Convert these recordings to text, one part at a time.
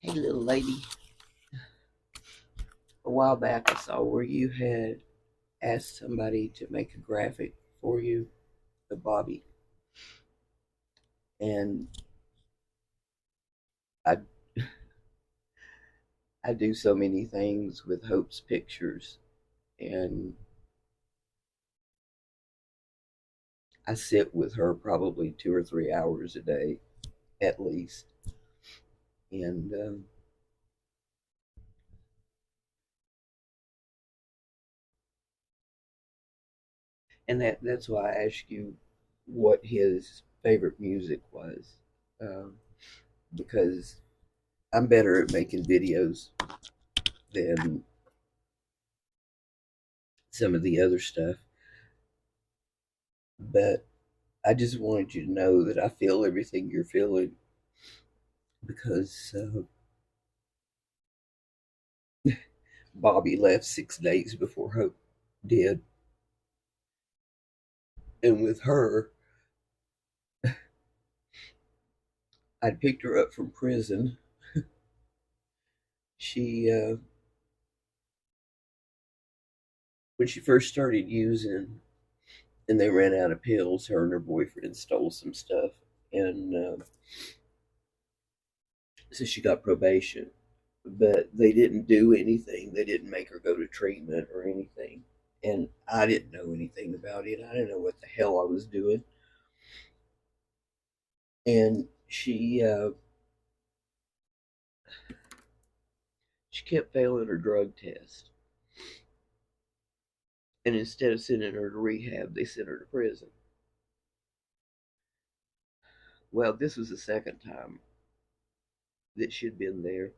Hey, little lady. A while back, I saw where you had asked somebody to make a graphic for you, the Bobby, and I I do so many things with Hope's pictures, and I sit with her probably 2 or 3 hours a day at least, and that's why I asked you what his favorite music was, um, because I'm better at making videos than some of the other stuff, but I just wanted you to know that I feel everything you're feeling because Bobby left 6 days before Hope did. And with her, I'd picked her up from prison. She, when she first started using and they ran out of pills, her and her boyfriend stole some stuff. And so she got probation. But they didn't do anything. They didn't make her go to treatment or anything. And I didn't know anything about it. I didn't know what the hell I was doing. And she kept failing her drug test. And instead of sending her to rehab, they sent her to prison. Well, this was the second time that she'd been there.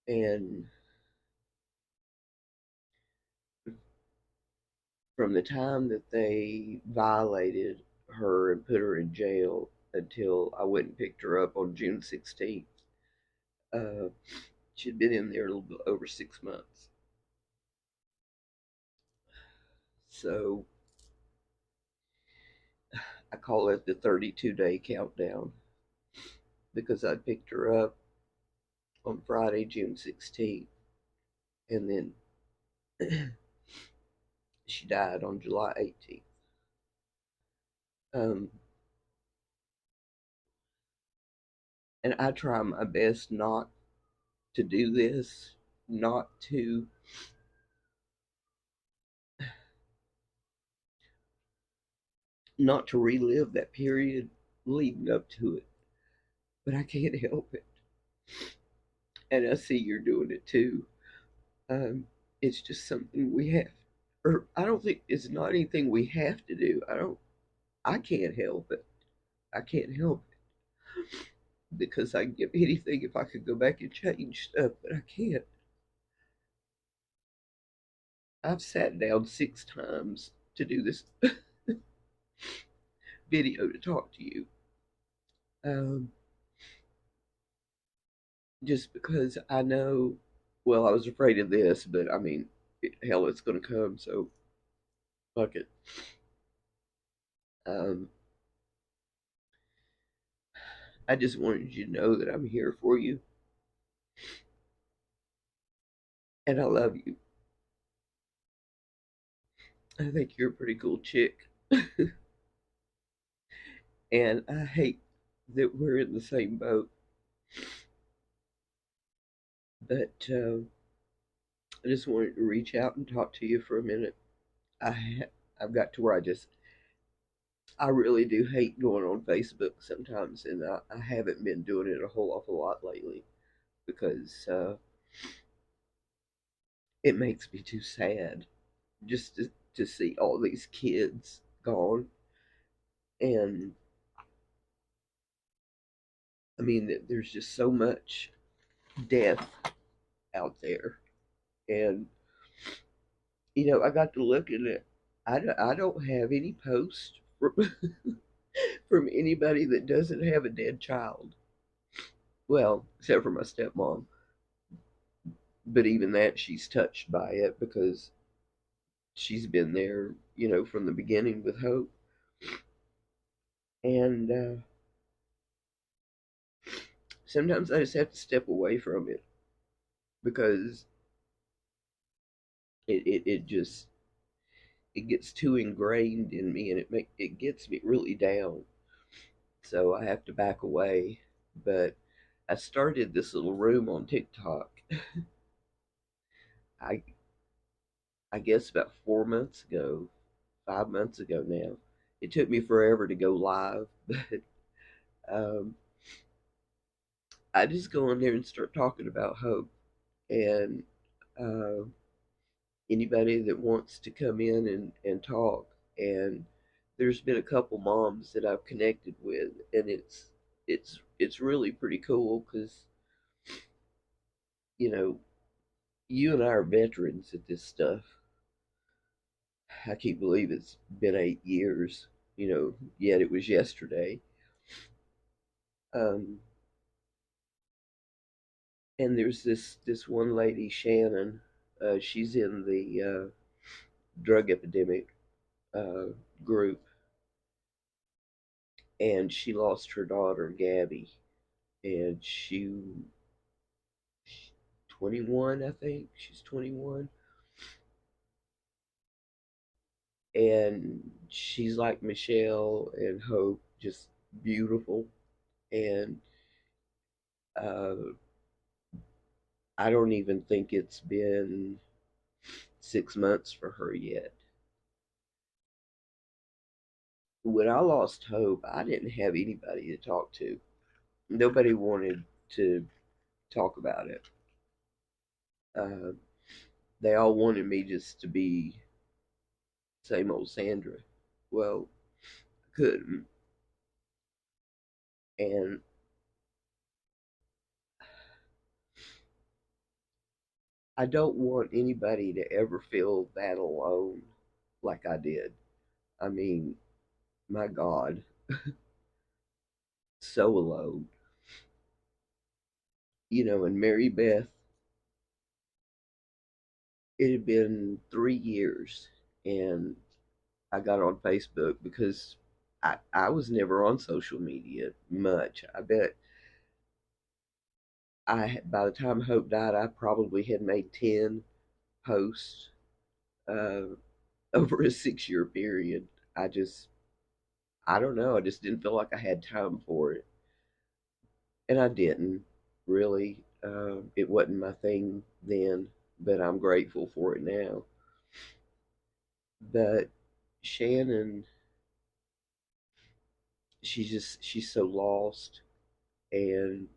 And from the time that they violated her and put her in jail until I went and picked her up on June 16th, uh, she'd been in there a little bit over 6 months. So I call it the 32-day countdown because I picked her up on Friday, June 16th, and then she died on July 18th. Um, and I try my best not to do this, not to not to relive that period leading up to it, but I can't help it. And I see you're doing it too. It's just something we have, or I don't think it's not anything we have to do. I can't help it. I can't help it because I can give anything if I could go back and change stuff, but I can't. I've sat down 6 times to do this video to talk to you. Um, just because I know, well, I was afraid of this, but I mean, hell, it's going to come, so fuck it. Um, I just wanted you to know that I'm here for you and I love you. I think you're a pretty cool chick, and I hate that we're in the same boat, but I just wanted to reach out and talk to you for a minute. I've got to where I really do hate going on Facebook sometimes, and I haven't been doing it a whole awful lot lately because it makes me too sad just to see all these kids gone. And I mean, there's just so much death out there. And, I got to look at it. I don't have any posts from anybody that doesn't have a dead child. Well, except for my stepmom. But even that, she's touched by it because she's been there, from the beginning with Hope. And sometimes I just have to step away from it because it just it gets too ingrained in me, and it gets me really down. So I have to back away. But I started this little room on TikTok. I I guess about 4 months ago, 5 months ago now. It took me forever to go live, but um, I just go in there and start talking about hope. And uh, anybody that wants to come in and talk. And there's been a couple moms that I've connected with, and it's really pretty cool because you know you and I are veterans at this stuff. I can't believe it's been 8 years. Yet it was yesterday. Um, and there's this one lady, Shannon. She's in the drug epidemic uh, group, and she lost her daughter, Gabby, and she's 21, I think. She's 21, and she's like Michelle and Hope, just beautiful. And uh, I don't even think it's been 6 months for her yet. When I lost Hope, I didn't have anybody to talk to. Nobody wanted to talk about it. Uh, they all wanted me just to be same old Sandra. Well, I couldn't, and I don't want anybody to ever feel that alone like I did. I mean, my God, so alone. And Mary Beth, it had been 3 years, and I got on Facebook because I was never on social media much. I bet by the time Hope died, I probably had made 10 posts uh, over a 6 year period. I just, I don't know. I just didn't feel like I had time for it. And I didn't really. It wasn't my thing then, but I'm grateful for it now. But Shannon, she's so lost, and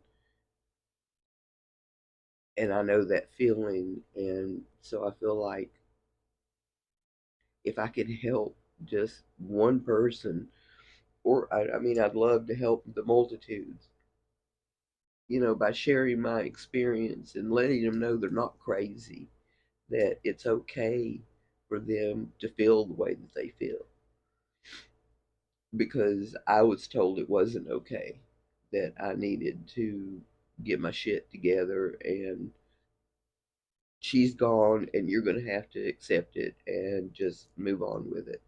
I know that feeling, and so I feel like if I could help just one person, or I mean, I'd love to help the multitudes, by sharing my experience and letting them know they're not crazy, that it's okay for them to feel the way that they feel. Because I was told it wasn't okay, that I needed to get my shit together, and she's gone, and you're going to have to accept it and just move on with it.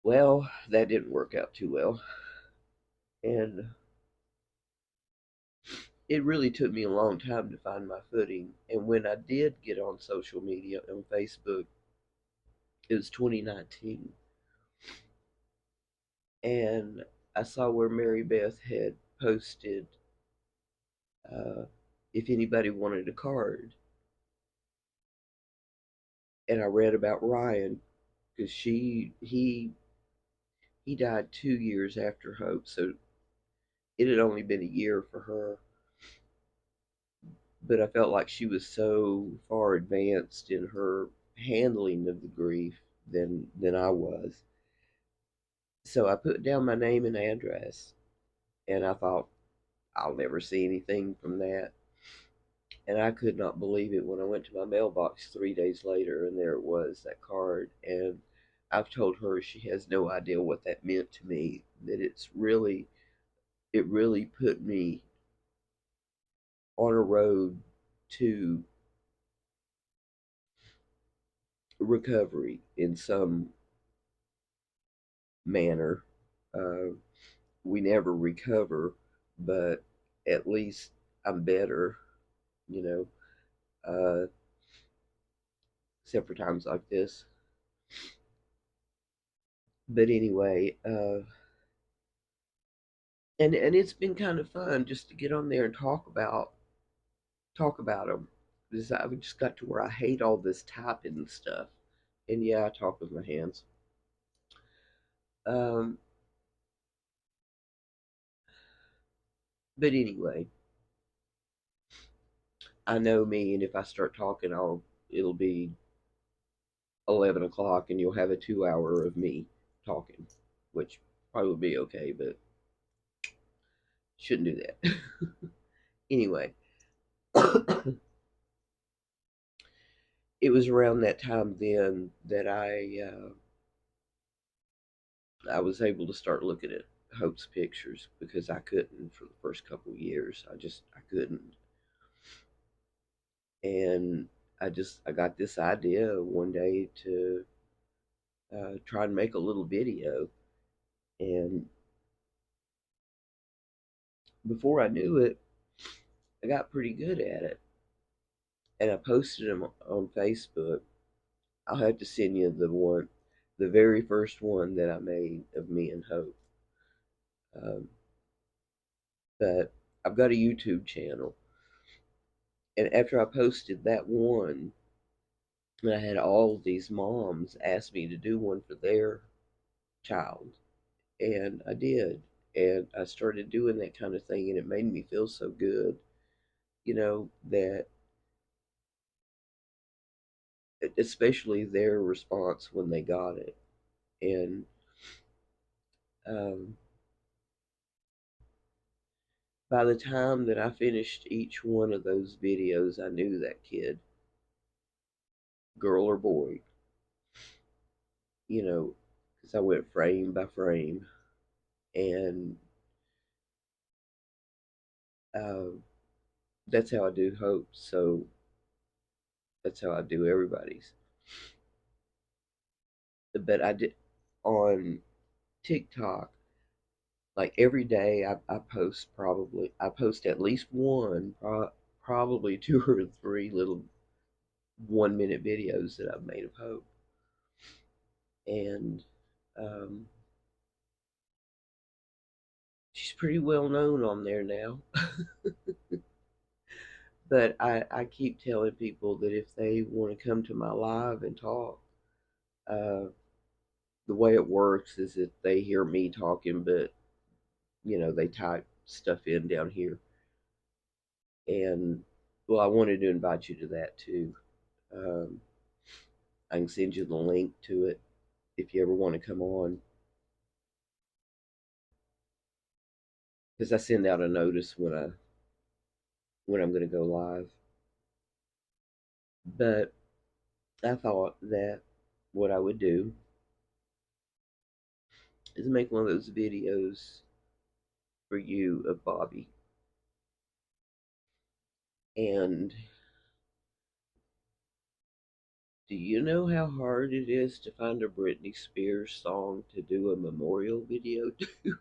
Well, that didn't work out too well. And it really took me a long time to find my footing. And when I did get on social media, on Facebook, it was 2019. And I saw where Mary Beth had posted uh, if anybody wanted a card. And I read about Ryan because he died 2 years after Hope, so it had only been a year for her. But I felt like she was so far advanced in her handling of the grief than I was. So I put down my name and address, and I thought I'll never see anything from that. And I could not believe it when I went to my mailbox 3 days later, and there it was, that card. And I've told her she has no idea what that meant to me. That it really put me on a road to recovery in some manner. Uh, we never recover, but at least I'm better, you know, except for times like this. But anyway, and it's been kind of fun just to get on there and talk about them. Because I've just got to where I hate all this typing and stuff. And yeah, I talk with my hands. Um, but anyway, I know me, and if I start talking, it'll be 11 o'clock, and you'll have a 2 hour of me talking, which probably would be okay, but shouldn't do that. Anyway, it was around that time then that I was able to start looking at Hope's pictures because I couldn't for the first couple of years. I couldn't, and I got this idea one day to try and make a little video, and before I knew it, I got pretty good at it, and I posted them on Facebook. I'll have to send you the very first one that I made of me and Hope. Um, but I've got a YouTube channel, and after I posted that one, and I had all these moms ask me to do one for their child, and I did, and I started doing that kind of thing, and it made me feel so good, that especially their response when they got it, and um, by the time that I finished each one of those videos, I knew that kid, girl or boy, you know, because I went frame by frame, and uh, that's how I do Hope. So that's how I do everybody's. But I did on TikTok, like every day I post at least one, probably two or three little 1 minute videos that I've made of Hope, and um, she's pretty well known on there now. But I keep telling people that if they want to come to my live and talk, uh, the way it works is that they hear me talking, but they type stuff in down here. And well, I wanted to invite you to that too. Um, I can send you the link to it if you ever want to come on, because I send out a notice when I'm going to go live. But I thought that what I would do is make one of those videos for you of Bobby. And do you know how hard it is to find a Britney Spears song to do a memorial video to?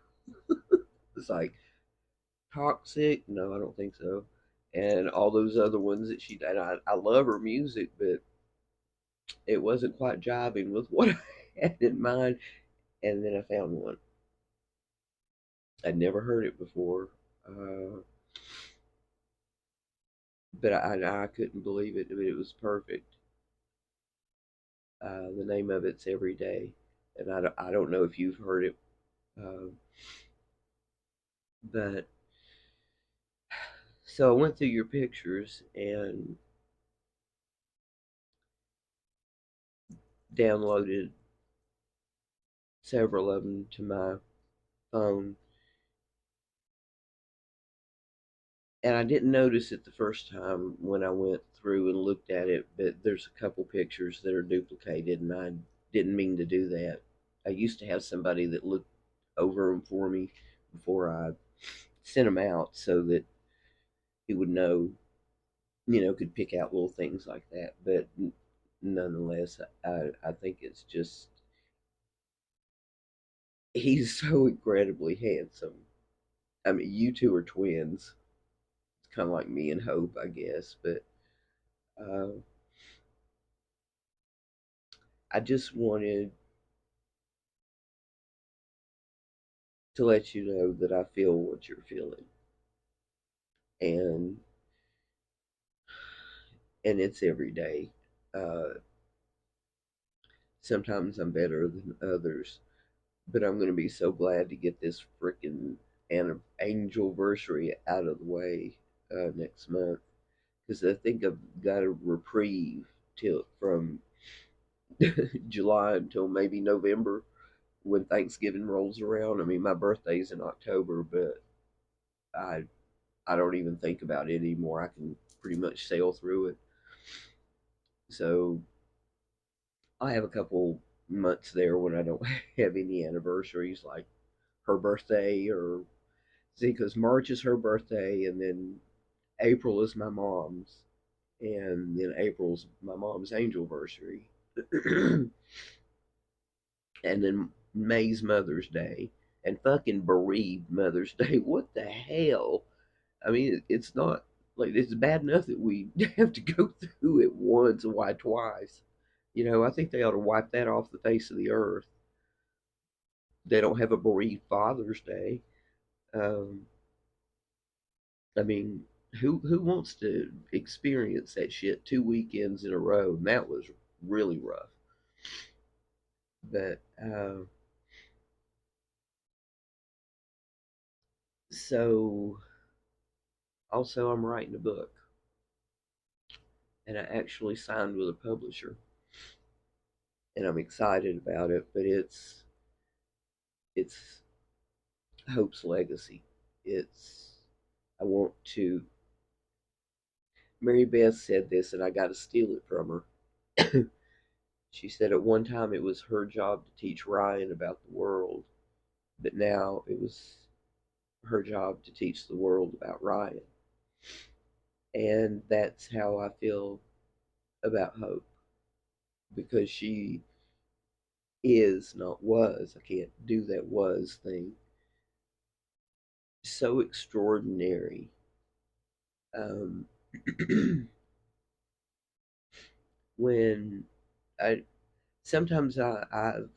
It's like Toxic. No, I don't think so. And all those other ones that she did. I love her music, but it wasn't quite jiving with what I had in mind. And then I found one. I'd never heard it before. Uh, but I couldn't believe it. But it was perfect. The name of it's Every Day. And I don't know if you've heard it. Uh, but so I went through your pictures and downloaded several of them to my phone. And I didn't notice it the first time when I went through and looked at it, but there's a couple pictures that are duplicated, and I didn't mean to do that. I used to have somebody that looked over them for me before I sent them out so that he would know, could pick out little things like that. But nonetheless, I think it's just He's so incredibly handsome. I mean, you two are twins. It's kind of like me and Hope, I guess. But uh, I just wanted to let you know that I feel what you're feeling, and it's every day. Uh, Sometimes I'm better than others, but I'm going to be so glad to get this freaking angelversary out of the way next month, because I think I've got a reprieve till from July until maybe November when Thanksgiving rolls around. I mean, my birthday's in October, but I I don't even think about it anymore. I can pretty much sail through it. So I have a couple months there when I don't have any anniversaries, like her birthday, or see, because March is her birthday, and then April is my mom's, and then April's my mom's angelversary, and then May's Mother's Day, and fucking bereaved Mother's Day. What the hell? I mean, it's not like it's bad enough that we have to go through it once and why twice. You know, I think they ought to wipe that off the face of the earth. They don't have a bereaved Father's Day. Um, I mean, who wants to experience that shit 2 weekends in a row? And that was really rough. But so also I'm writing a book, and I actually signed with a publisher, and I'm excited about it. But it's Hope's legacy. It's I want to. Mary Beth said this, and I got to steal it from her. She said at one time it was her job to teach Ryan about the world, but now it was her job to teach the world about Ryan. And that's how I feel about Hope, because she is, not was, I can't do that was thing, so extraordinary. Um, when I sometimes I've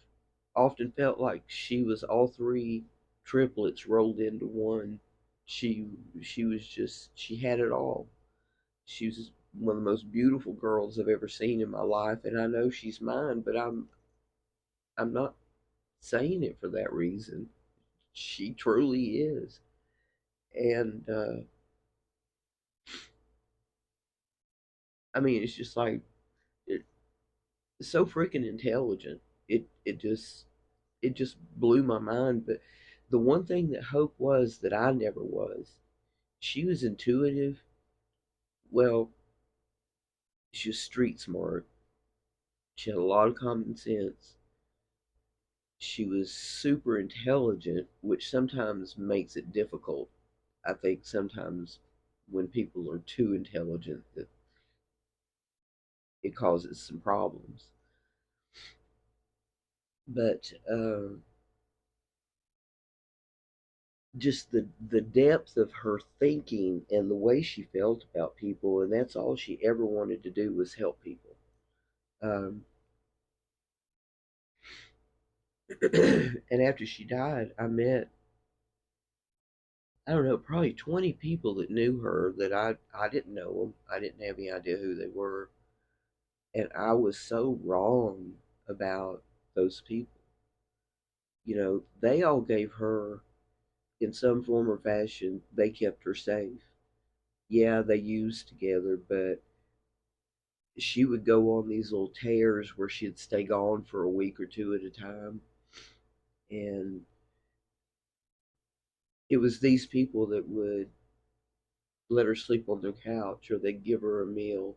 often felt like she was all three triplets rolled into one. She she was just she had it all. She was one of the most beautiful girls I've ever seen in my life, and I know she's mine, but I'm not saying it for that reason. She truly is, and I mean, it's just like it, it's so freaking intelligent. It just blew my mind. But the one thing that Hope was that I never was, she was intuitive. Well, she was street smart. She had a lot of common sense. She was super intelligent, which sometimes makes it difficult. I think sometimes when people are too intelligent, that it causes some problems. But just the depth of her thinking and the way she felt about people, and that's all she ever wanted to do was help people. Um, and after she died, I met, I don't know, probably 20 people that knew her that I didn't know them. I didn't have any idea who they were. And I was so wrong about those people. You know, they all gave her, in some form or fashion, they kept her safe. Yeah, they used together, but she would go on these little tears where she'd stay gone for a week or two at a time. And it was these people that would let her sleep on their couch, or they'd give her a meal.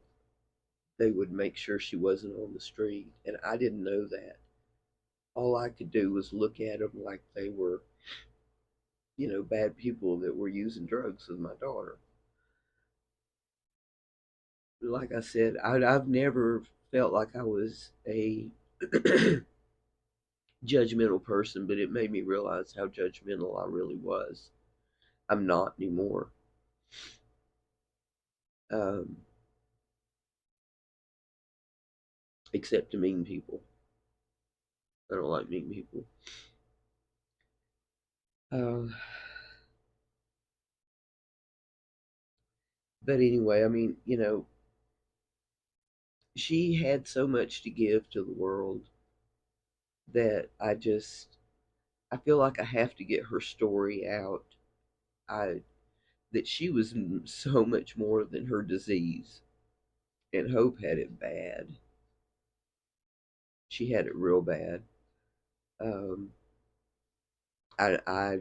They would make sure she wasn't on the street. And I didn't know that. All I could do was look at them like they were, bad people that were using drugs with my daughter. Like I said, I've never felt like I was a judgmental person, but it made me realize how judgmental I really was. I'm not anymore. Um, except to mean people. I don't like mean people. Uh, but anyway, I mean, she had so much to give to the world that I feel like I have to get her story out. I that she was so much more than her disease, and Hope had it bad. She had it real bad. Um, I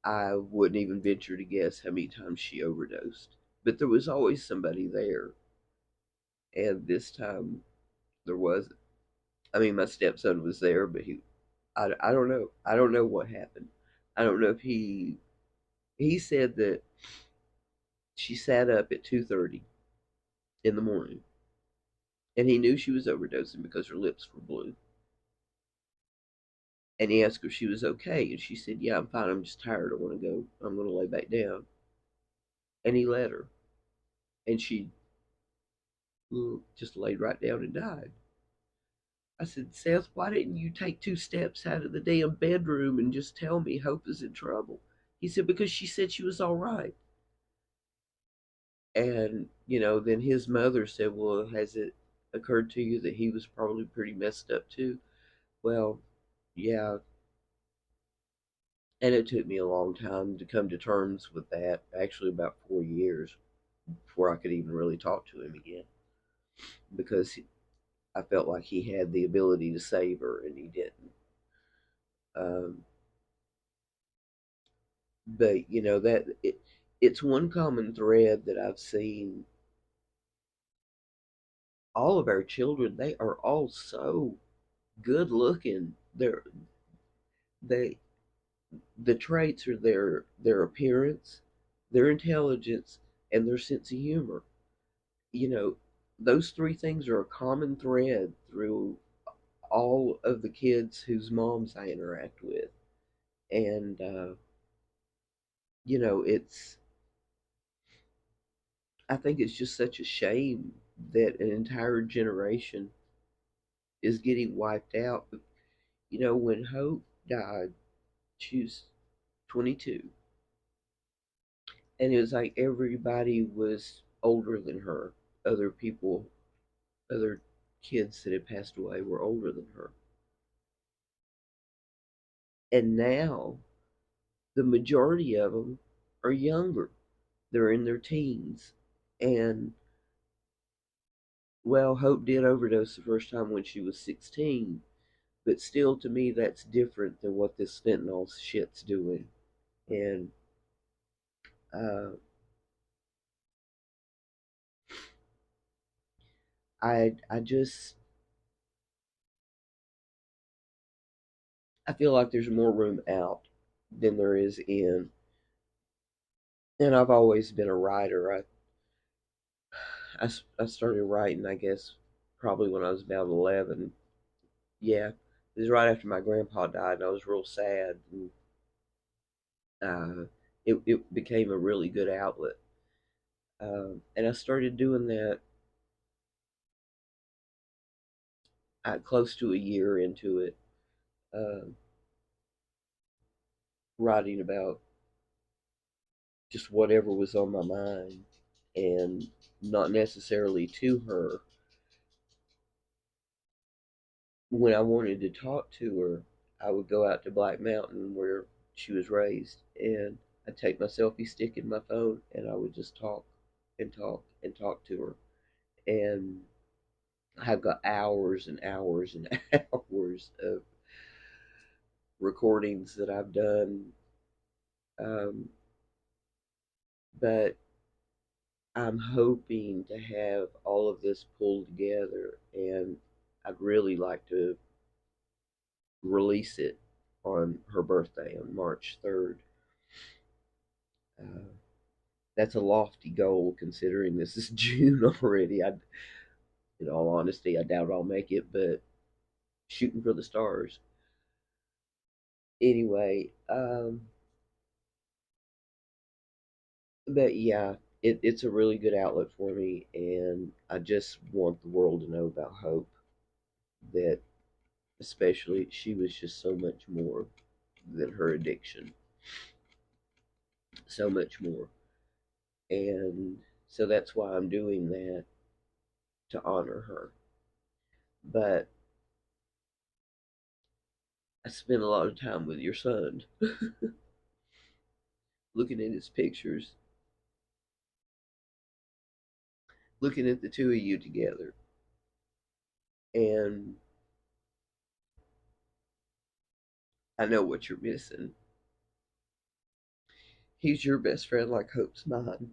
I wouldn't even venture to guess how many times she overdosed, but there was always somebody there, and this time there wasn't. I mean, my stepson was there, but I don't know. I don't know what happened. I don't know if he said that she sat up at 2:30 in the morning, and he knew she was overdosing because her lips were blue. And he asked her if she was okay, and she said, "Yeah, I'm fine. I'm just tired. I want to go. I'm going to lay back down." And he let her, and she just laid right down and died. I said, "Seth, why didn't you take 2 steps out of the damn bedroom and just tell me Hope is in trouble?" He said, "Because she said she was all right." And, then his mother said, "Well, has it occurred to you that he was probably pretty messed up too?" Well, yeah. And it took me a long time to come to terms with that, actually, about 4 years before I could even really talk to him again, because I felt like he had the ability to save her and he didn't. Um, but, it's one common thread that I've seen. All of our children, they are all so good looking. They the traits are their appearance, their intelligence, and their sense of humor. You know, those three things are a common thread through all of the kids whose moms I interact with. And it's I think it's just such a shame that an entire generation is getting wiped out. When Hope died, she was 22, and it was like everybody was older than her. Other people, other kids that had passed away were older than her. And now the majority of them are younger. They're in their teens. And, well, Hope did overdose the first time when she was 16, but still, to me, that's different than what this fentanyl shit's doing. And uh, I just I feel like there's more room out than there is in. And I've always been a writer. I started writing, I guess, probably when I was about 11. Yeah, it was right after my grandpa died, and I was real sad. And it became a really good outlet. And I started doing that close to a year into it, uh, writing about just whatever was on my mind, and not necessarily to her. When I wanted to talk to her, I would go out to Black Mountain where she was raised, and I'd take my selfie stick in my phone, and I would just talk and talk and talk to her. And I've got hours and hours and hours of recordings that I've done. Um, but I'm hoping to have all of this pulled together, and I'd really like to release it on her birthday on March 3rd. Uh, that's a lofty goal considering this is June already. In all honesty, I doubt I'll make it, but shooting for the stars. Anyway, but yeah, it's a really good outlet for me, and I just want the world to know about Hope. That especially she was just so much more than her addiction, so much more, and so that's why I'm doing that to honor her. But I spent a lot of time with your son, looking at his pictures, looking at the two of you together, and I know what you're missing. He's your best friend like Hope's mine,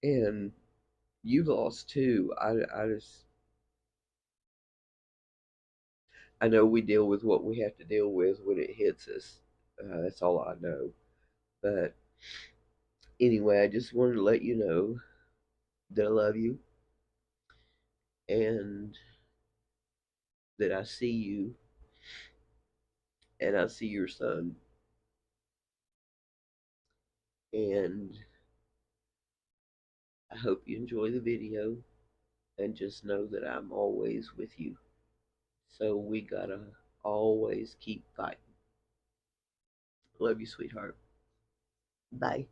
and you lost too. I know we deal with what we have to deal with when it hits us. That's all I know. But anyway, I just wanted to let you know that I love you and that I see you and I see your son. And I hope you enjoy the video and just know that I'm always with you. So we gotta always keep fighting. Love you, sweetheart. Bye.